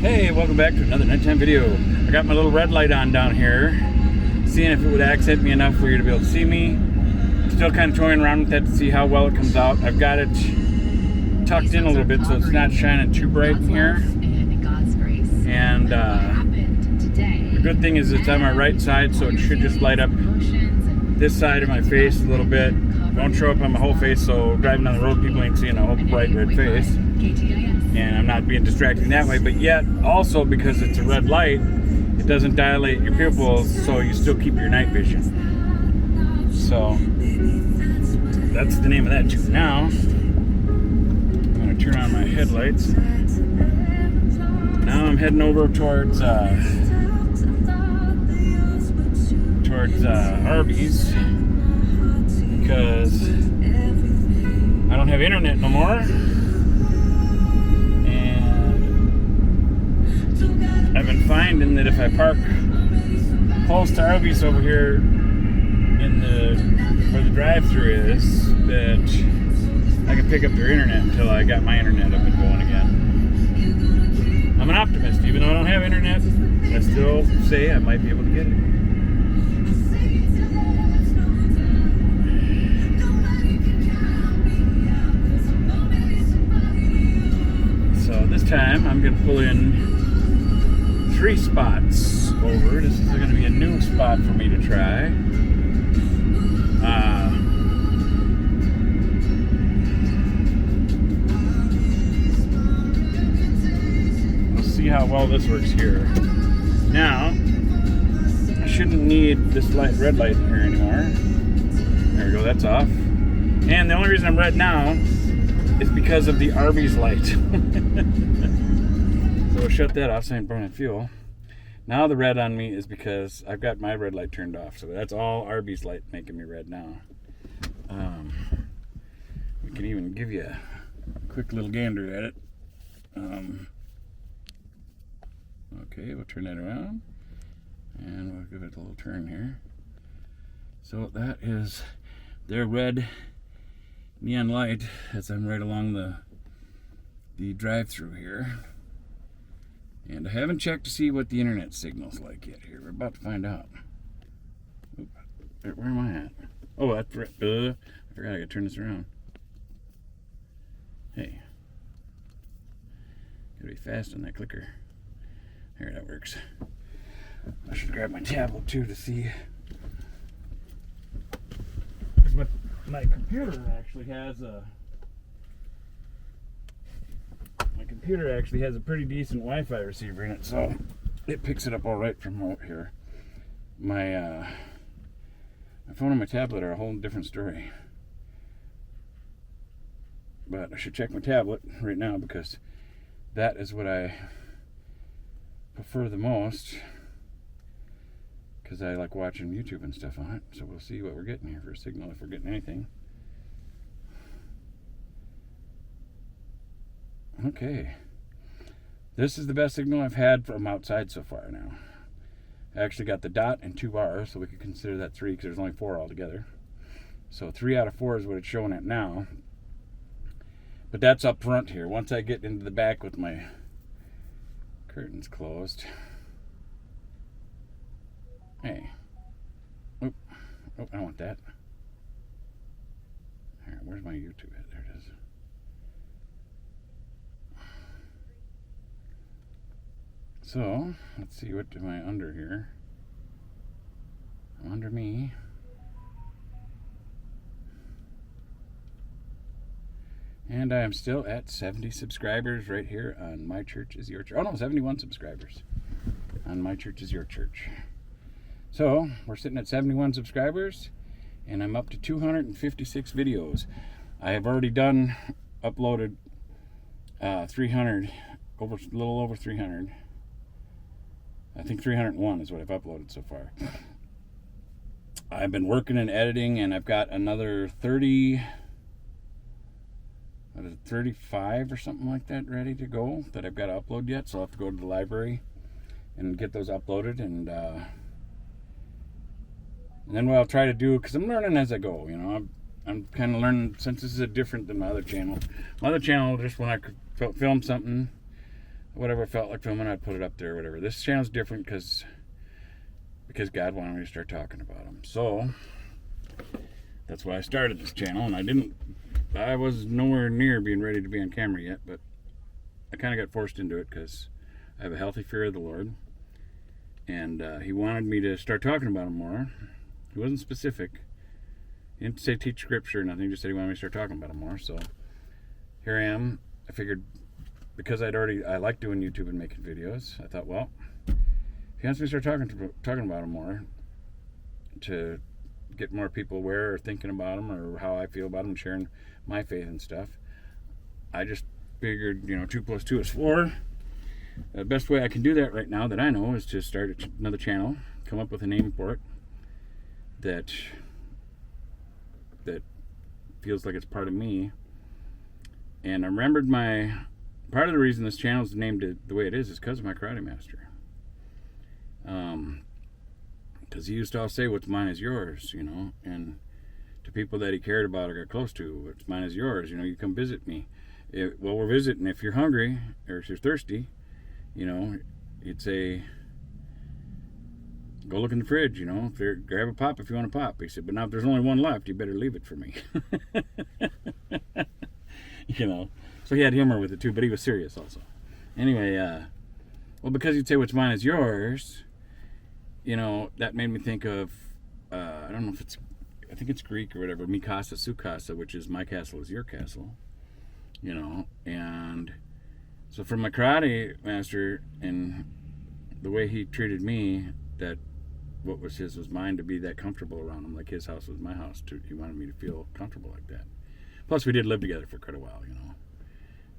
Hey, welcome back to another nighttime video. I got my little red light on down here, seeing if it would accent me enough for you to be able to see me. Still kind of toying around with that to see how well it comes out. I've got it tucked in a little bit so it's not shining too bright in here. And the good thing is it's on my right side, so it should just light up this side of my face a little bit. Won't show up on my whole face, so driving on the road people ain't seeing a whole bright red face. And I'm not being distracting that way, but yet also because it's a red light, it doesn't dilate your pupils, so you still keep your night vision. So that's the name of that too. Now I'm going to turn on my headlights. Now I'm heading over towards Arby's because I don't have internet no more. I've been finding that if I park close to Arby's over here in where the drive-thru is, that I can pick up their internet until I got my internet up and going again. I'm an optimist, even though I don't have internet, I still say I might be able to get it. So this time I'm going to pull in 3 spots over. This is going to be a new spot for me to try. We'll see how well this works here. Now, I shouldn't need this red light in here anymore. There we go, that's off. And the only reason I'm red now is because of the Arby's light. So we'll shut that off so I ain't burning fuel. Now the red on me is because I've got my red light turned off. So that's all Arby's light making me red now. We can even give you a quick little gander at it. Okay, we'll turn that around. And we'll give it a little turn here. So that is their red neon light as I'm right along the drive-thru here. And I haven't checked to see what the internet signal's like yet here. We're about to find out. Oop, where am I at? Oh, that's right. I forgot I gotta turn this around. Hey. Gotta be fast on that clicker. There, that works. I should grab my tablet too to see. Because my computer actually has a pretty decent Wi-Fi receiver in it, so it picks it up all right from out here. My phone and my tablet are a whole different story. But I should check my tablet right now because that is what I prefer the most, because I like watching YouTube and stuff on it. So we'll see what we're getting here for a signal, if we're getting anything. Okay, this is the best signal I've had from outside so far now. I actually got the dot and 2 bars, so we could consider that 3 because there's only 4 altogether. So 3 out of 4 is what it's showing at now. But that's up front here. Once I get into the back with my curtains closed. Hey. Oh, I don't want that. All right, where's my YouTube at? There it is. So, let's see, what am I under here? I'm under me. And I am still at 70 subscribers right here on My Church is Your Church. Oh no, 71 subscribers on My Church is Your Church. So, we're sitting at 71 subscribers, and I'm up to 256 videos. I have already uploaded 300, a little over 300. I think 301 is what I've uploaded so far. I've been working and editing, and I've got another 35 or something like that ready to go that I've got to upload yet. So I'll have to go to the library and get those uploaded, and then what I'll try to do, because I'm learning as I go, you know, I'm kind of learning, since this is different than my other channel. My other channel, just when I could film something, whatever I felt like filming, I'd put it up there, whatever. This channel's different because God wanted me to start talking about him. So that's why I started this channel, and I was nowhere near being ready to be on camera yet, but I kind of got forced into it because I have a healthy fear of the Lord, and he wanted me to start talking about him more. He wasn't specific. He didn't say teach scripture or nothing. He just said he wanted me to start talking about him more. So here I am. I figured because I like doing YouTube and making videos. I thought, well, if he wants me to start talking about him more, to get more people aware or thinking about him or how I feel about him, and sharing my faith and stuff, I just figured, 2 + 2 is 4. The best way I can do that right now that I know is to start another channel, come up with a name for it that feels like it's part of me. And I remembered part of the reason this channel is named the way it is because of my karate master. Because he used to always say, what's mine is yours, and to people that he cared about or got close to, what's mine is yours, you come visit me. Well, we're visiting. If you're hungry or if you're thirsty, he'd say, go look in the fridge, grab a pop if you want a pop. He said, but now if there's only one left, you better leave it for me. So he had humor with it too, but he was serious also. Anyway, well, because he'd say what's mine is yours, that made me think of, I don't know if I think it's Greek or whatever, Mikasa Sukasa, which is my castle is your castle, and so from my karate master and the way he treated me, that what was his was mine, to be that comfortable around him, like his house was my house too. He wanted me to feel comfortable like that. Plus, we did live together for quite a while,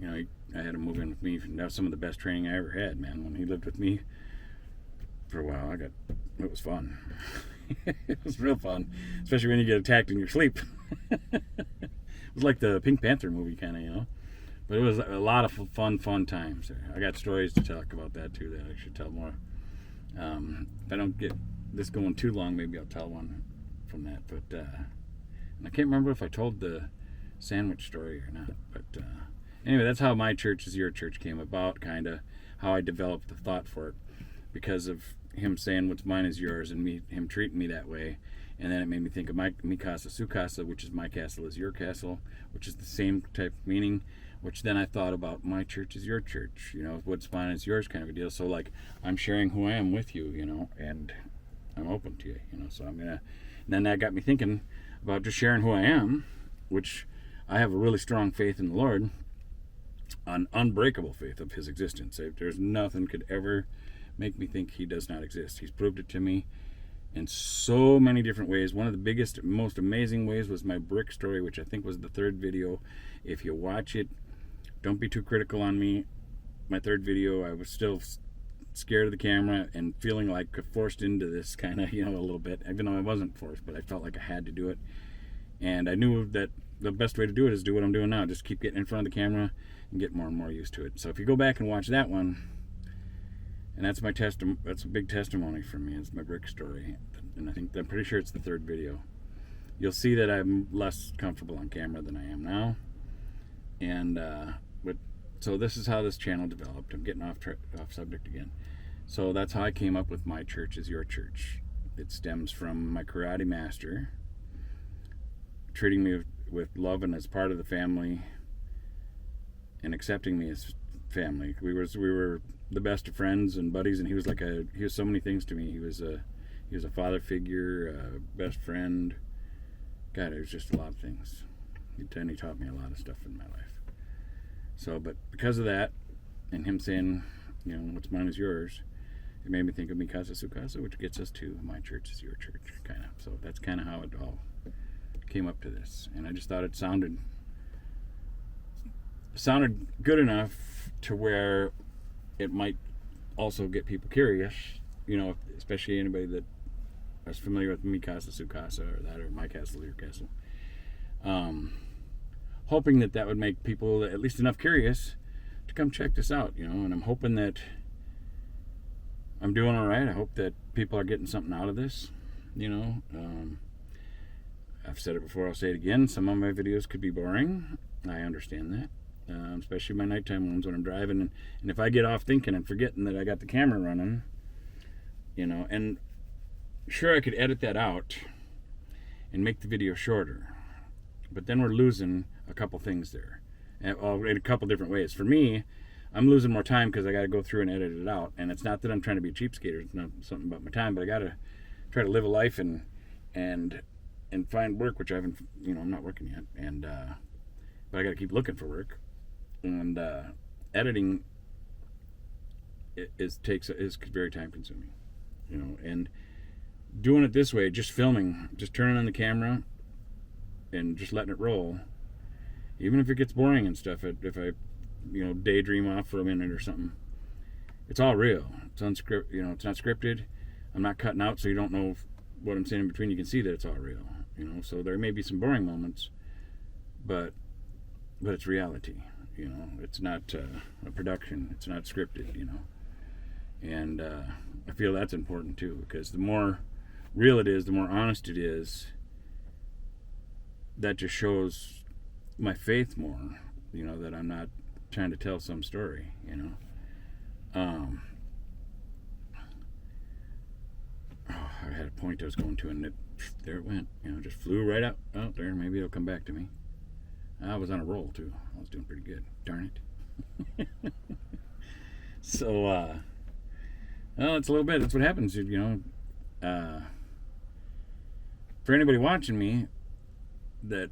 I had him move in with me. That was some of the best training I ever had, man. When he lived with me for a while, it was fun. It was real fun, especially when you get attacked in your sleep. It was like the Pink Panther movie, kind of, But it was a lot of fun times. I got stories to talk about that too that I should tell more. If I don't get this going too long, maybe I'll tell one from that. But and I can't remember if I told the sandwich story or not. But anyway, that's how my church is your church came about, kind of how I developed the thought for it, because of him saying what's mine is yours, and him treating me that way. And then it made me think of Mikasa Sukasa, which is my castle is your castle, which is the same type of meaning, which then I thought about my church is your church, what's mine is yours kind of a deal. So like I'm sharing who I am with you, and I'm open to you, so and then that got me thinking about just sharing who I am, which I have a really strong faith in the Lord, an unbreakable faith of his existence. There's nothing could ever make me think he does not exist. He's proved it to me in so many different ways. One of the biggest, most amazing ways was my brick story, which I think was the 3rd video. If you watch it, don't be too critical on me. My 3rd video, I was still scared of the camera and feeling like forced into this kind of, a little bit, even though I wasn't forced, but I felt like I had to do it. And I knew that the best way to do it is do what I'm doing now. Just keep getting in front of the camera and get more and more used to it. So if you go back and watch that one, and that's my that's a big testimony for me. It's my brick story, and I'm pretty sure it's the 3rd video. You'll see that I'm less comfortable on camera than I am now, and so this is how this channel developed. I'm getting off subject again. So that's how I came up with my church is your church. It stems from my karate master treating me with love and as part of the family, and accepting me as family. We were the best of friends and buddies, and he was so many things to me. He was a father figure, a best friend. God, it was just a lot of things. He taught me a lot of stuff in my life. So, but because of that, and him saying, what's mine is yours, it made me think of Mikasa Sukasa, which gets us to my church is your church, kind of. So that's kind of how it all came up to this. And I just thought it sounded good enough to where it might also get people curious, especially anybody that is familiar with Mikasa Sukasa or my castle, your castle. Hoping that would make people at least enough curious to come check this out, and I'm hoping that I'm doing all right. I hope that people are getting something out of this, I've said it before, I'll say it again. Some of my videos could be boring. I understand that. especially my nighttime ones when I'm driving. And if I get off thinking and forgetting that I got the camera running, and sure, I could edit that out and make the video shorter, but then we're losing a couple things there, in a couple different ways. For me, I'm losing more time because I got to go through and edit it out. And it's not that I'm trying to be a cheapskate. It's not something about my time, but I got to try to live a life and find work, which I haven't. I'm not working yet, but I got to keep looking for work. And editing is very time consuming, and doing it this way, just filming, just turning on the camera and just letting it roll, even if it gets boring and stuff, if I daydream off for a minute or something, it's all real. It's unscripted. It's not scripted. I'm not cutting out so you don't know what I'm saying in between. You can see that it's all real. So there may be some boring moments, but it's reality. It's not a production. It's not scripted. And I feel that's important too, because the more real it is, the more honest it is. That just shows my faith more. That I'm not trying to tell some story. I had a point I was going to, and there it went. Just flew right out there. Maybe it'll come back to me. I was on a roll too. I was doing pretty good. Darn it. So, well, it's a little bit. That's what happens. For anybody watching me that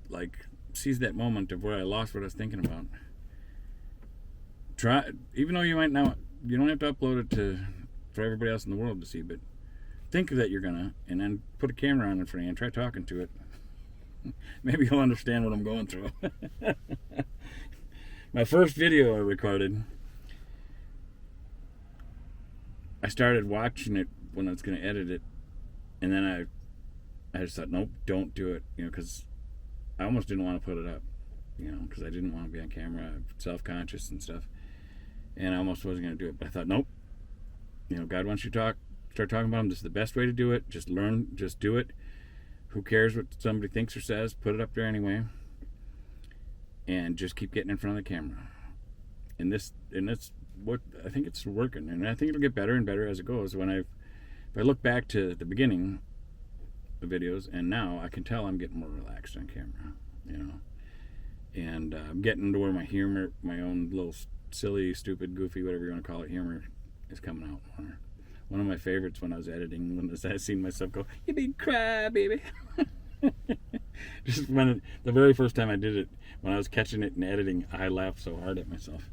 sees that moment of where I lost what I was thinking about, try. Even though you might not, you don't have to upload it for everybody else in the world to see, but think that you're gonna, and then put a camera on in front of you and try talking to it. Maybe you'll understand what I'm going through. My first video I recorded, I started watching it when I was going to edit it, and then I just thought, nope, don't do it, because I almost didn't want to put it up, because I didn't want to be on camera. I'm self-conscious and stuff, and I almost wasn't going to do it, but I thought, nope, God wants you to start talking about Him. This is the best way to do it. Just learn, just do it. Who cares what somebody thinks or says? Put it up there anyway, and just keep getting in front of the camera. And that's what I think it's working, and I think it'll get better and better as it goes. If I look back to the beginning of videos, and now I can tell I'm getting more relaxed on camera, and I'm getting to where my humor, my own little silly, stupid, goofy, whatever you want to call it, humor is coming out more. One of my favorites when I was editing, when I seen myself go, "You big cry, baby." Just the very first time I did it, when I was catching it and editing, I laughed so hard at myself.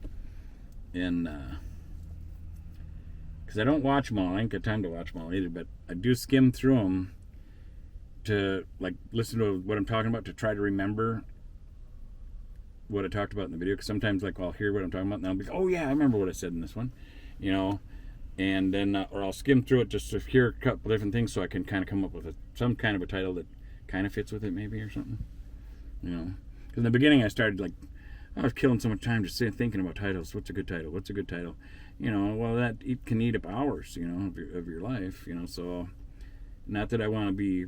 And because I don't watch them all, I ain't got time to watch them all either, but I do skim through them to listen to what I'm talking about, to try to remember what I talked about in the video. Because sometimes I'll hear what I'm talking about and I'll be like, oh yeah, I remember what I said in this one, and then or I'll skim through it just to hear a couple different things, so I can kind of come up with some kind of a title that kind of fits with it, maybe, or something. Because in the beginning I started I was killing so much time just thinking about titles. What's a good title? What's a good title? Well, that can eat up hours, of your life. So not that I want to be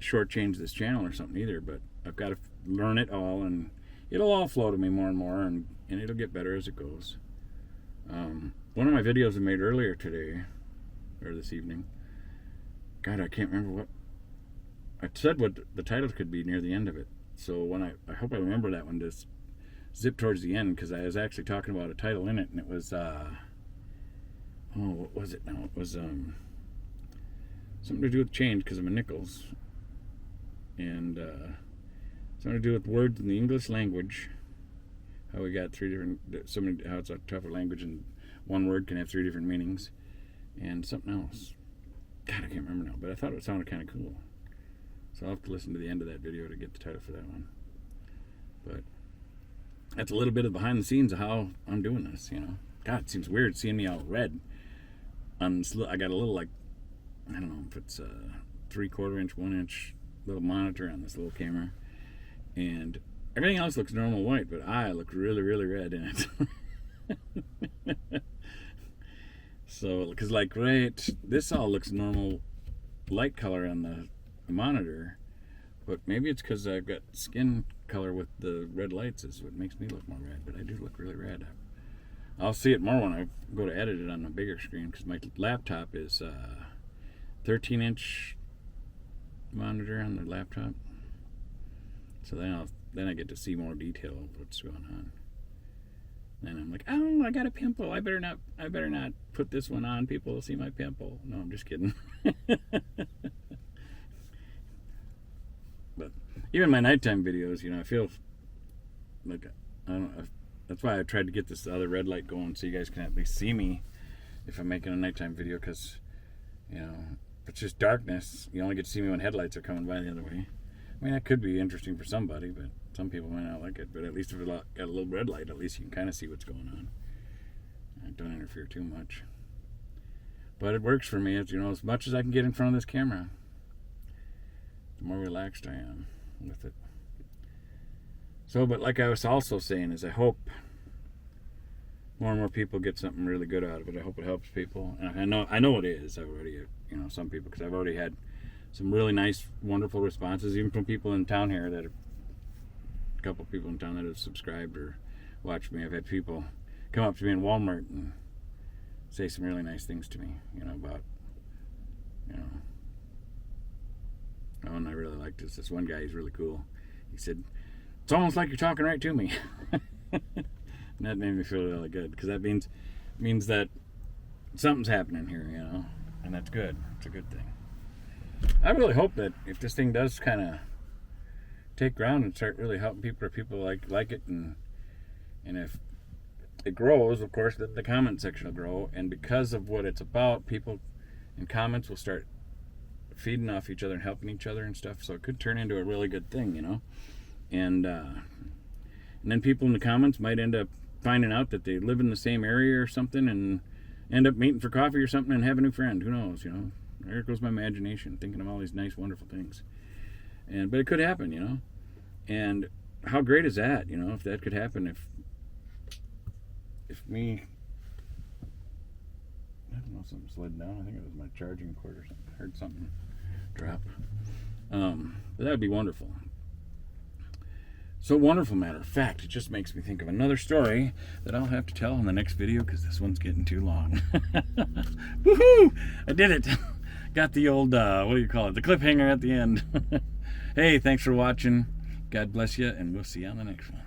shortchange this channel or something either, but I've got to learn it all, and it'll all flow to me more and more, and it'll get better as it goes. One of my videos I made earlier today, or this evening, God, I can't remember what I said, what the title could be near the end of it. So when I hope I remember that one to zip towards the end, because I was actually talking about a title in it, and it was what was it now? It was something to do with change, because I'm a Nichols, and something to do with words in the English language. How we got how it's a tougher language, and one word can have 3 different meanings, and something else. God, I can't remember now, but I thought it sounded kind of cool. So I'll have to listen to the end of that video to get the title for that one. But that's a little bit of behind the scenes of how I'm doing this, God, it seems weird seeing me all red. I got a little, I don't know if it's a 3/4 inch, 1 inch little monitor on this little camera. And everything else looks normal white, but I look really, really red in it. So, because this all looks normal light color on the monitor, but maybe it's because I've got skin color with the red lights is what makes me look more red, but I do look really red. I'll see it more when I go to edit it on a bigger screen, because my laptop is 13-inch monitor on the laptop. So then I get to see more detail of what's going on. And I'm like, oh, I got a pimple. I better not put this one on. People will see my pimple. No, I'm just kidding. But even my nighttime videos, I feel like, I don't know. That's why I tried to get this other red light going, so you guys can at least see me if I'm making a nighttime video, because, if it's just darkness, you only get to see me when headlights are coming by the other way. I mean, that could be interesting for somebody, but some people might not like it. But at least if it's got a little red light, at least you can kind of see what's going on. Don't interfere too much. But it works for me. It's, as much as I can get in front of this camera, the more relaxed I am with it. So, but like I was also saying, is I hope more and more people get something really good out of it. I hope it helps people. And I know it is already, some people, because I've already had some really nice, wonderful responses, even from people in town here a couple people in town that have subscribed or watched me. I've had people come up to me in Walmart and say some really nice things to me, about, oh, and I really liked this one guy. He's really cool. He said, it's almost like you're talking right to me. And that made me feel really good, because that means that something's happening here, and that's good. It's a good thing. I really hope that if this thing does kind of take ground and start really helping people, or people like it, and if it grows, of course, the comment section will grow, and because of what it's about, people in comments will start feeding off each other and helping each other and stuff. So it could turn into a really good thing, and then people in the comments might end up finding out that they live in the same area or something, and end up meeting for coffee or something and have a new friend. Who knows? There goes my imagination, thinking of all these nice, wonderful things. But it could happen, And how great is that, if that could happen, if me, I don't know, something slid down. I think it was my charging cord or something. I heard something drop. But that would be wonderful. So wonderful, matter of fact, it just makes me think of another story that I'll have to tell in the next video, because this one's getting too long. Woohoo! I did it! Got the old, what do you call it? The cliffhanger at the end. Hey, thanks for watching. God bless you, and we'll see you on the next one.